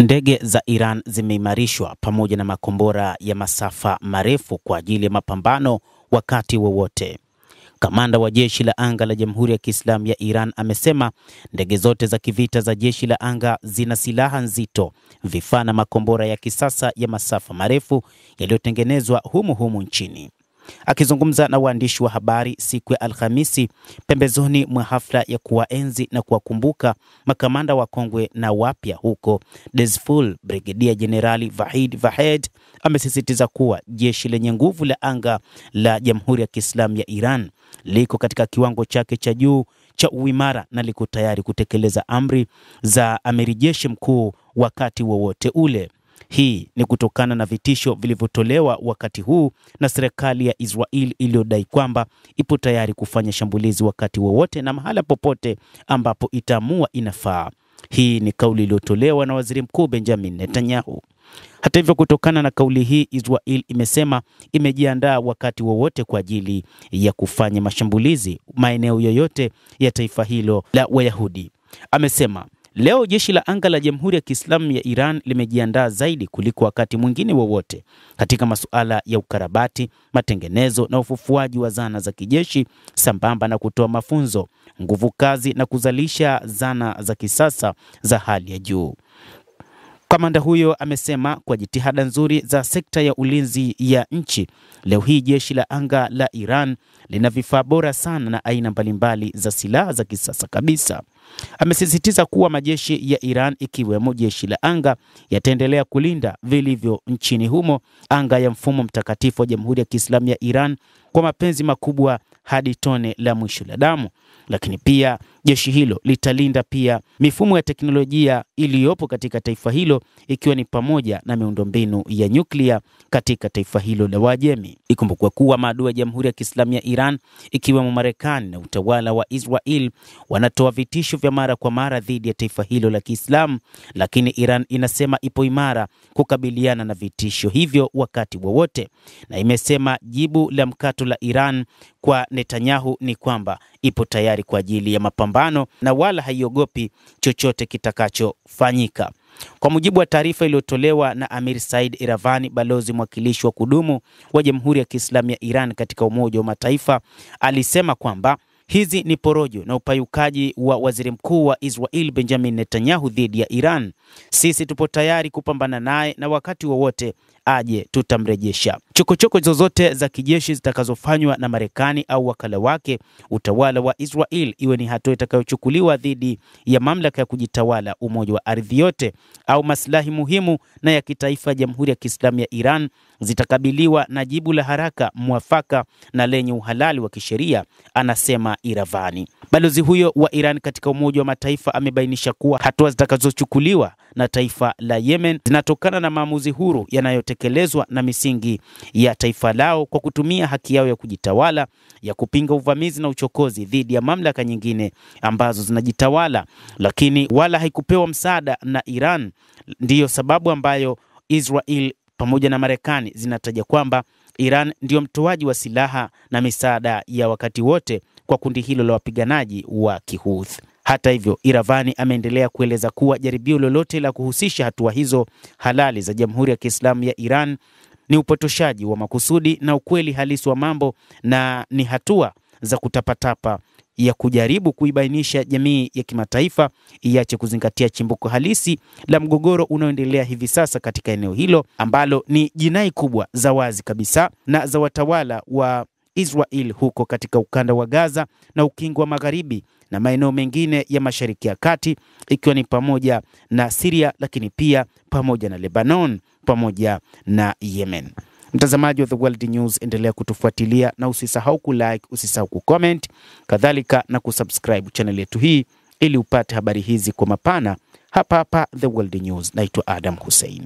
Ndege za Iran zimeimarishwa pamoja na makombora ya masafa marefu kwa ajili ya mapambano wakati wowote. Kamanda wa jeshi la anga la Jamhuri ya Kiislamu ya Iran amesema ndege zote za kivita za jeshi la anga zina silaha nzito, vifaa na makombora ya kisasa ya masafa marefu yaliyotengenezwa humu nchini. Akizungumza na waandishi wa habari siku ya Alhamisi pembezoni mwa hafla ya kuwaenzi na kuwakumbuka makamanda wakongwe na wapya huko Dezful, Brigedia Jenerali Vahid Vahed amesisitiza kuwa jeshi lenye nguvu la anga la Jamhuri ya Kiislamu ya Iran liko katika kiwango chake cha juu cha uimara na liko tayari kutekeleza amri za amiri jeshi mkuu wakati wowote ule. Hii ni kutokana na vitisho vilivyotolewa wakati huu na serikali ya Israel iliyodai kwamba ipo tayari kufanya shambulizi wakati wowote na mahala popote ambapo itaamua inafaa. Hii ni kauli iliyotolewa na Waziri Mkuu Benjamin Netanyahu. Hata hivyo, kutokana na kauli hii, Israel imesema imejiandaa wakati wowote kwa ajili ya kufanya mashambulizi maeneo yoyote ya taifa hilo la Wayahudi. Amesema leo jeshi la anga la Jamhuri ya Kiislamu ya Iran limejiandaa zaidi kuliko wakati mwingine wowote katika masuala ya ukarabati, matengenezo na ufufuaji wa zana za kijeshi, sambamba na kutoa mafunzo, nguvu kazi na kuzalisha zana za kisasa za hali ya juu. Kamanda huyo amesema kwa jitihada nzuri za sekta ya ulinzi ya nchi, leo hii jeshi la anga la Iran lina vifaa bora sana na aina mbalimbali za silaha za kisasa kabisa. Amesisitiza kuwa majeshi ya Iran ikiwemo jeshi la anga yataendelea kulinda vilivyo nchini humo anga ya mfumo mtakatifu wa Jamhuri ya Kiislamu ya Iran kwa mapenzi makubwa hadi tone la mwisho la damu. Lakini pia jeshi hilo litalinda pia mifumo ya teknolojia iliyopo katika taifa hilo, ikiwa ni pamoja na miundombinu ya nyuklia katika taifa hilo la Wajemi. Ikumbukwe kuwa maadui ya Jamhuri ya Kiislamu ya Iran ikiwemo Marekani na utawala wa Israel wanatoa vitisho vya mara kwa mara dhidi ya taifa hilo la Kiislamu, lakini Iran inasema ipo imara kukabiliana na vitisho hivyo wakati wowote, na imesema jibu la mkato la Iran kwa Netanyahu ni kwamba ipo tayari kwa ajili ya mapambano na wala haiogopi chochote kitakachofanyika. Kwa mujibu wa taarifa iliyotolewa na Amir Said Iravani, balozi mwakilishi wa kudumu wa Jamhuri ya Kiislamu ya Iran katika Umoja wa Mataifa, alisema kwamba hizi ni porojo na upayukaji wa Waziri Mkuu wa Israel Benjamin Netanyahu dhidi ya Iran. Sisi tupo tayari kupambana naye na wakati wowote aje tutamrejesha. Chokochoko zozote za kijeshi zitakazofanywa na Marekani au wakala wake utawala wa Israel, iwe ni hatua itakayochukuliwa dhidi ya mamlaka ya kujitawala umoja wa ardhi yote au maslahi muhimu na ya kitaifa ya Jamhuri ya Kiislamu ya Iran, zitakabiliwa na jibu la haraka, mwafaka na lenye uhalali wa kisheria, anasema Iravani. Balozi huyo wa Iran katika Umoja wa Mataifa amebainisha kuwa hatua zitakazochukuliwa na taifa la Yemen zinatokana na maamuzi huru yanayotekelezwa na misingi ya taifa lao kwa kutumia haki yao ya kujitawala ya kupinga uvamizi na uchokozi dhidi ya mamlaka nyingine ambazo zinajitawala, lakini wala haikupewa msaada na Iran. Ndiyo sababu ambayo Israel pamoja na Marekani zinataja kwamba Iran ndiyo mtoaji wa silaha na misaada ya wakati wote kwa kundi hilo la wapiganaji wa Kihouthi. Hata hivyo, Iravani ameendelea kueleza kuwa jaribio lolote la kuhusisha hatua hizo halali za Jamhuri ya Kiislamu ya Iran ni upotoshaji wa makusudi na ukweli halisi wa mambo, na ni hatua za kutapatapa ya kujaribu kuibainisha jamii ya kimataifa iache kuzingatia chimbuko halisi la mgogoro unaoendelea hivi sasa katika eneo hilo, ambalo ni jinai kubwa za wazi kabisa na za watawala wa Israel huko katika ukanda wa Gaza na ukingo wa Magharibi na maeneo mengine ya Mashariki ya Kati, ikiwa ni pamoja na Syria, lakini pia pamoja na Lebanon pamoja na Yemen. Mtazamaji wa The World News, endelea kutufuatilia na usisahau kulike, usisahau kucomment, kadhalika na kusubscribe channel yetu hii ili upate habari hizi kwa mapana hapa The World News. Naitwa Adam Hussein.